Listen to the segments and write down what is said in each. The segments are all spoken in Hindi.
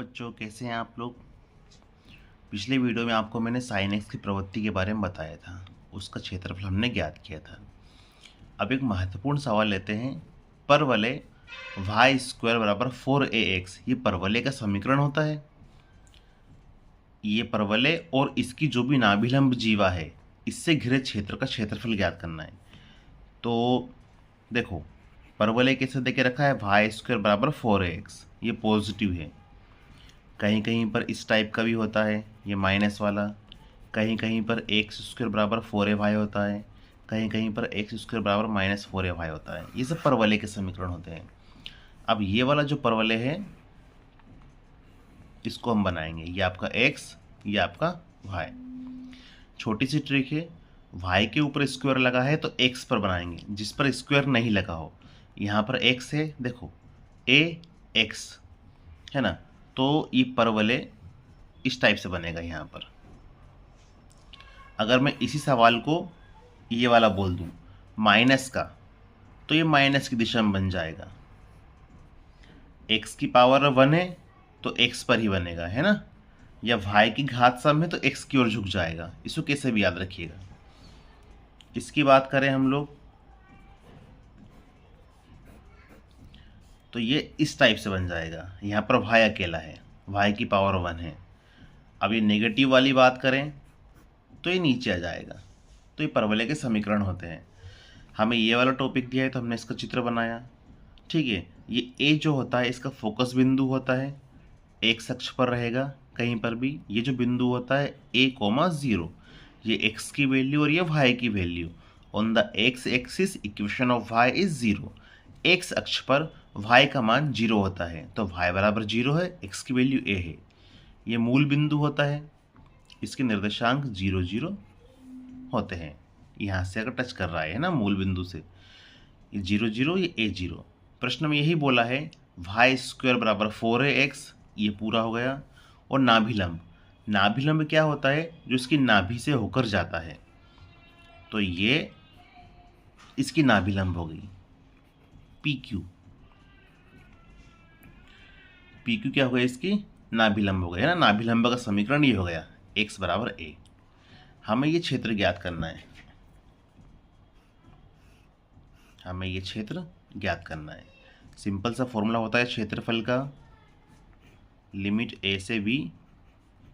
बच्चों, कैसे हैं आप लोग। पिछले वीडियो में आपको मैंने साइन एक्स की प्रवृत्ति के बारे में बताया था। उसका क्षेत्रफल हमने ज्ञात किया था। अब एक महत्वपूर्ण सवाल लेते हैं। परवलय वाई स्क्वायर बराबर 4ax, ये परवलय का समीकरण होता है। ये परवलय और इसकी जो भी नाभिलंब जीवा है, इससे घिरे क्षेत्र का क्षेत्रफल ज्ञात करना है। तो देखो, परवलय कैसे देके रखा है, वाई स्क्वायर बराबर 4ax, ये पॉजिटिव है। कहीं कहीं पर इस टाइप का भी होता है, ये माइनस वाला। कहीं कहीं पर एक्स स्क्वायर बराबर 4a होता है, कहीं कहीं पर एक्स स्क्वायर बराबर -4a होता है। ये सब परवलय के समीकरण होते हैं। अब ये वाला जो परवलय है, इसको हम बनाएंगे। ये आपका x, ये आपका y। छोटी सी ट्रिक है, y के ऊपर स्क्वायर लगा है तो x पर बनाएंगे, जिस पर स्क्वायर नहीं लगा हो। यहाँ पर x है, देखो ax है ना, तो ये परवलय इस टाइप से बनेगा। यहाँ पर अगर मैं इसी सवाल को ये वाला बोल दूं माइनस का, तो ये माइनस की दिशा में बन जाएगा। x की पावर 1 है तो x पर ही बनेगा, है ना। या y की घात सम है तो x की ओर झुक जाएगा। इसको कैसे भी याद रखिएगा। इसकी बात करें हम लोग, तो ये इस टाइप से बन जाएगा। यहाँ पर y अकेला है, y की पावर 1 है। अब ये नेगेटिव वाली बात करें तो ये नीचे आ जाएगा। तो ये परवलय के समीकरण होते हैं। हमें ये वाला टॉपिक दिया है तो हमने इसका चित्र बनाया, ठीक है। ये ए जो होता है, इसका फोकस बिंदु होता है, एक्स अक्ष पर रहेगा कहीं पर भी। ये जो बिंदु होता है a,0, ये x की वैल्यू और ये y की value. On the x axis equation of y is 0। x अक्ष पर y का मान 0 होता है, तो y बराबर 0 है, x की वैल्यू a है। ये मूल बिंदु होता है, इसके निर्देशांक 0 0 होते हैं। यहाँ से अगर टच कर रहा है ना मूल बिंदु से, ये 0 0, ये a0। प्रश्न में यही बोला है वाई स्क्वायर बराबर 4ax, ये पूरा हो गया। और नाभिलंब, नाभिलंब क्या होता है, जो इसकी नाभि से होकर जाता है। तो ये इसकी नाभिलंब हो गई PQ। PQ क्या हो गया, इसकी नाभिलंब हो गया, है ना। नाभिलंब का समीकरण ये हो गया, x बराबर a। हमें ये क्षेत्र ज्ञात करना है, हमें ये क्षेत्र ज्ञात करना है। सिंपल सा फॉर्मूला होता है क्षेत्रफल का, लिमिट a से b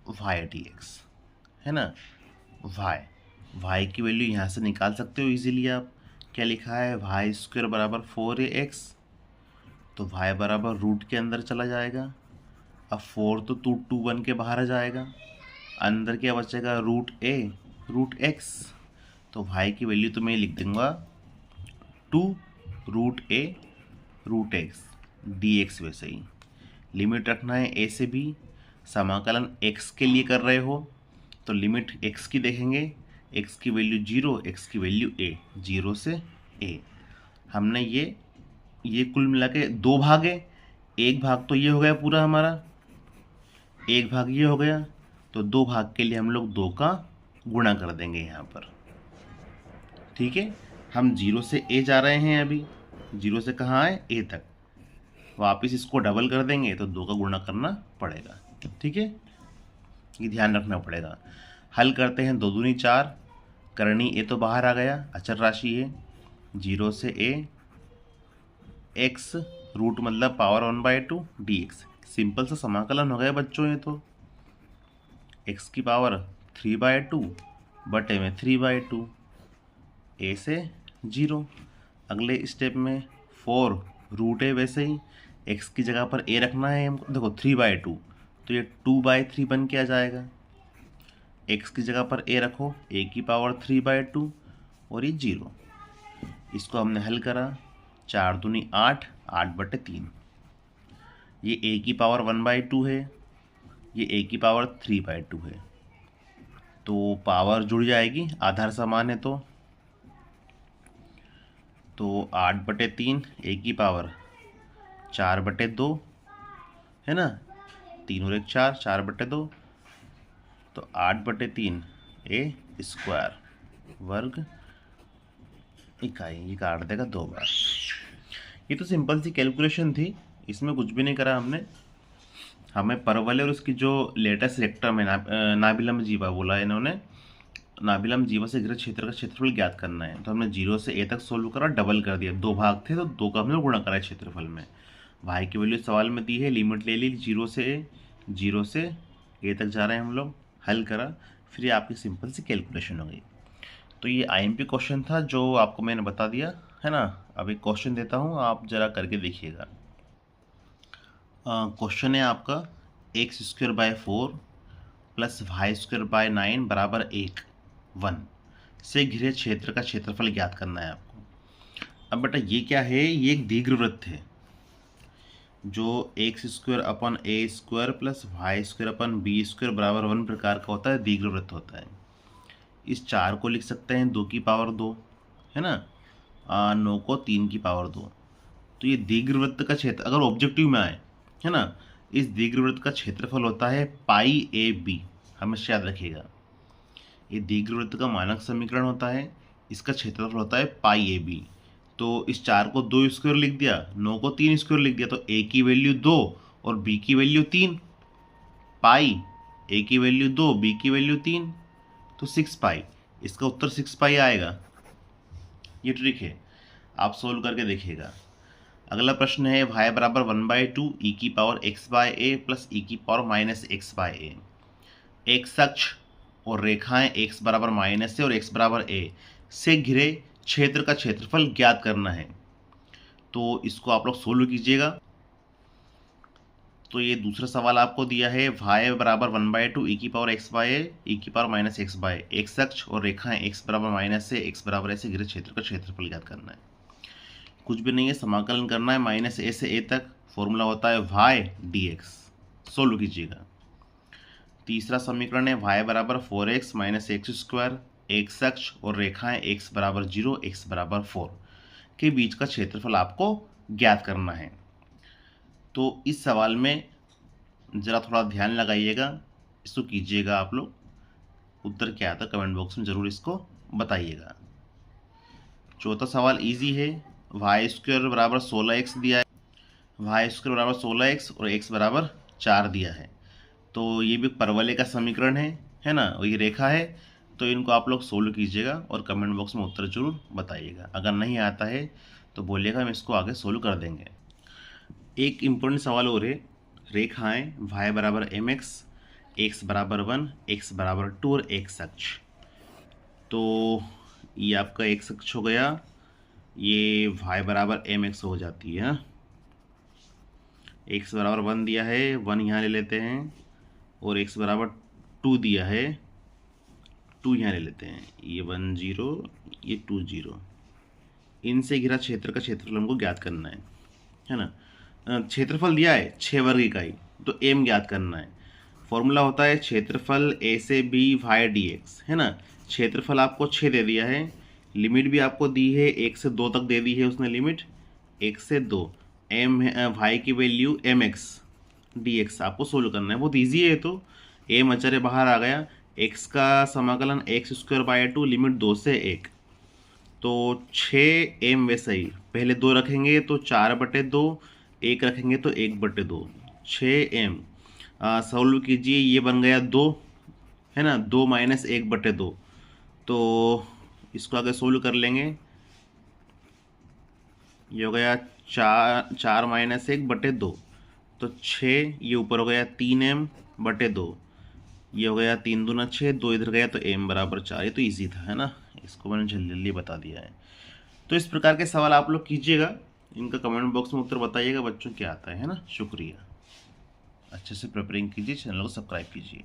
y dx, है ना। y की वैल्यू यहाँ से निकाल सकते हो इजीली आप। क्या लिखा है, वाई स्क्वायर बराबर 4ax, तो y बराबर रूट के अंदर चला जाएगा। अब 4 तो 2 बन के बाहर आ जाएगा। अंदर क्या बचेगा, रूट x। तो y की वैल्यू तो मैं लिख दूंगा 2√a रूट x dx। वैसे ही लिमिट रखना है a से b। समाकलन x के लिए कर रहे हो तो लिमिट x की देखेंगे, x की वैल्यू 0, x की वैल्यू a, 0 से a। हमने ये कुल मिला के 2 भाग है। एक भाग तो ये हो गया पूरा हमारा, एक भाग ये हो गया, तो 2 भाग के लिए हम लोग 2 का गुणा कर देंगे यहाँ पर, ठीक है। हम 0 से a जा रहे हैं, अभी 0 से कहाँ आए, a तक। वापस इसको डबल कर देंगे तो 2 का गुणा करना पड़ेगा, ठीक है। ये ध्यान रखना पड़ेगा। हल करते हैं, 2 दूनी 4, करनी a तो बाहर आ गया, अचर राशि है। 0 से a, x रूट मतलब पावर 1/2 dx। सिंपल सा समाकलन हो गया बच्चों। ये तो x की पावर 3/2 बटे में 3/2, a से 0। अगले स्टेप में 4 रूट है, वैसे ही x की जगह पर a रखना है हमको। देखो 3/2, तो ये 2/3 बन के आ जाएगा। x की जगह पर a रखो, a की पावर 3/2 और ये 0। इसको हमने हल करा, 4 दूनी 8, 8/3। ये a की पावर 1/2 है, ये a की पावर 3/2 है, तो पावर जुड़ जाएगी, आधार समान है। तो 8/3, a की पावर 4/2, है ना। 3 और 1 4, 4/2, तो 8/3 a स्क्वायर वर्ग इकाई। ये काट देगा 2 बार। ये तो सिंपल सी कैलकुलेशन थी, इसमें कुछ भी नहीं करा हमने। हमें परवल और उसकी जो लेटेस्ट रेक्टम है नाभिलम जीवा बोला है इन्होंने, नाभिलम जीवा से घिरे क्षेत्र का क्षेत्रफल ज्ञात करना है। तो हमने 0 से a तक सोल्व करा, डबल कर दिया, 2 भाग थे तो 2 का हमने गुणा करा क्षेत्रफल में। y की वैल्यू सवाल में दी है, लिमिट ले ली 0 से a तक जा रहे हैं हम लोग, हल करा, फिर ये आपकी सिंपल सी कैलकुलेशन हो गई। तो ये IMP क्वेश्चन था जो आपको मैंने बता दिया है ना। अब एक क्वेश्चन देता हूँ, आप जरा करके देखिएगा। क्वेश्चन है आपका x² / 4 + y² / 9 = 1 से घिरे क्षेत्र का क्षेत्रफल ज्ञात करना है आपको। अब बेटा ये क्या है, ये एक दीर्घवृत्त है जो x² / a² + y² / b² = 1 प्रकार का होता है, दीर्घवृत्त होता है। इस 4 को लिख सकते हैं 2 की पावर 2 है ना, 9 को 3 की पावर 2। तो ये दीर्घवृत्त का क्षेत्र अगर ऑब्जेक्टिव में आए है ना, इस दीर्घवृत्त का क्षेत्रफल होता है π/ab, हमेशा याद रखिएगा। ये दीर्घवृत्त का मानक समीकरण होता है, इसका क्षेत्रफल होता है π/ab। तो इस 4 को 2² लिख दिया, 9 को 3² लिख दिया, तो a की वैल्यू 2 और b की वैल्यू 3, पाई a की वैल्यू 2, b की वैल्यू 3, तो 6π। इसका उत्तर 6π आएगा। ये ट्रिक है, आप सोल्व करके देखिएगा। अगला प्रश्न है y = 1/2 e⁻x/a + e⁻−x/a। x अक्ष और रेखाएं x = -a और x = a से घिरे क्षेत्र का क्षेत्रफल ज्ञात करना है। तो इसको आप लोग सोल्व कीजिएगा। तो ये दूसरा सवाल आपको दिया है, y = 1/2 e⁻x/a e⁻−x/a। x अक्ष और रेखाएं x = -a x = a से घिरे क्षेत्र का क्षेत्रफल ज्ञात करना है। कुछ भी नहीं है, समाकलन करना है -a से a तक, फॉर्मूला होता है y dx। सोल्व कीजिएगा। तीसरा समीकरण है y = 4x - x², x अक्ष और रेखाएं x = 0 x = 4 के बीच का क्षेत्रफल आपको ज्ञात करना है। तो इस सवाल में ज़रा थोड़ा ध्यान लगाइएगा, इसको कीजिएगा आप लोग। उत्तर क्या आता है कमेंट बॉक्स में ज़रूर इसको बताइएगा। चौथा सवाल इजी है, y² = 16x दिया है, y² = 16x और x = 4 दिया है। तो ये भी परवलय का समीकरण है ना, और ये रेखा है। तो इनको आप लोग सोल्व कीजिएगा और कमेंट बॉक्स में उत्तर जरूर बताइएगा। अगर नहीं आता है तो बोलिएगा, हम इसको आगे सोल्व कर देंगे। एक इम्पोर्टेंट सवाल और है, रेखाएं y = mx, x = 1, x = 2 और x अक्ष। तो ये आपका x अक्ष हो गया, ये y = mx हो जाती है। x = 1 दिया है, 1 यहाँ ले लेते हैं, और x = 2 दिया है, 2 यहाँ ले लेते हैं। ये 1 0, ये 2 0। इनसे घिरा क्षेत्र का क्षेत्रफल हमको ज्ञात करना है ना। क्षेत्रफल दिया है 6 वर्ग इकाई, तो m ज्ञात करना है। फॉर्मूला होता है क्षेत्रफल a से b y dx है ना। क्षेत्रफल आपको 6 दे दिया है, लिमिट भी आपको दी है 1 से 2 तक दे दी है उसने लिमिट, 1 से 2, m y की वैल्यू mx dx आपको सोल्व करना है। बहुत ईजी है। तो m अचर बाहर आ गया, x का समाकलन x² / 2, लिमिट 2 से 1, तो 6m वैसे ही पहले 2 रखेंगे तो 4/2, 1 रखेंगे तो 1/2, 6m। सोल्व कीजिए, ये बन गया 2 है ना, 2 - 1/2। तो इसको आगे सोल्व कर लेंगे, ये हो गया 4 - 1/2, तो 6, ये ऊपर हो गया 3m/2, ये हो गया 3 दूना 6, 2 इधर गया तो m = 4। ये तो ईजी था है ना, इसको मैंने जल्दी बता दिया है। तो इस प्रकार के सवाल आप लोग कीजिएगा, इनका कमेंट बॉक्स में उत्तर बताइएगा बच्चों क्या आता है ना। शुक्रिया, अच्छे से प्रिपेयरिंग कीजिए, चैनल को सब्सक्राइब कीजिए।